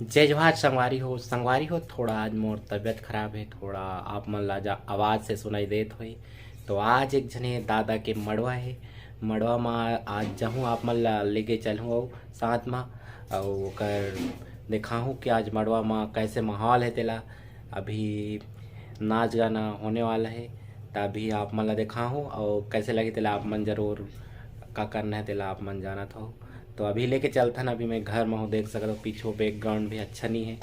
जय जोहार संगवारी हो थोड़ा आज मोर तबीयत खराब है, थोड़ा आप मन ला आवाज़ से सुनाई देत होई। तो आज एक जने दादा के मड़वा है, मड़वा में आज जाऊँ आप मन ला लेके चलूँ और साथ में और ओकर दिखाऊँ कि आज मड़वा में कैसे माहौल है। तेला अभी नाच गाना होने वाला है, तभी आप मन ला दिखाऊँ और कैसे लगे तेला आप मन जरूर का करना है, तेला आप मन जाना था। तो अभी लेके चलता ना, अभी मैं घर में हूँ, देख सकते हो पीछे बैकग्राउंड भी अच्छा नहीं है।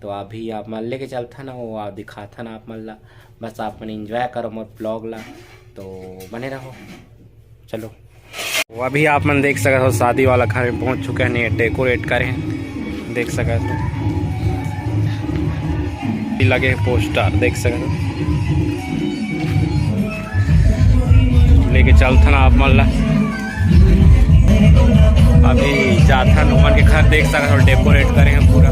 तो अभी आप मन लेके चलता ना, वो आप दिखाता ना आप मन ला, बस आप मन इंजॉय करो मोर ब्लॉग ला, तो बने रहो। चलो वो अभी आप मन देख सकते हो शादी वाला घर में पहुँच चुके हैं, डेकोरेट करे हैं, देख सकते हो लगे पोस्टर, देख सकते हो लेके चलता ना आप मन ला। अभी जाथन उमन के घर देख सकते हो डेकोरेट करे हैं पूरा।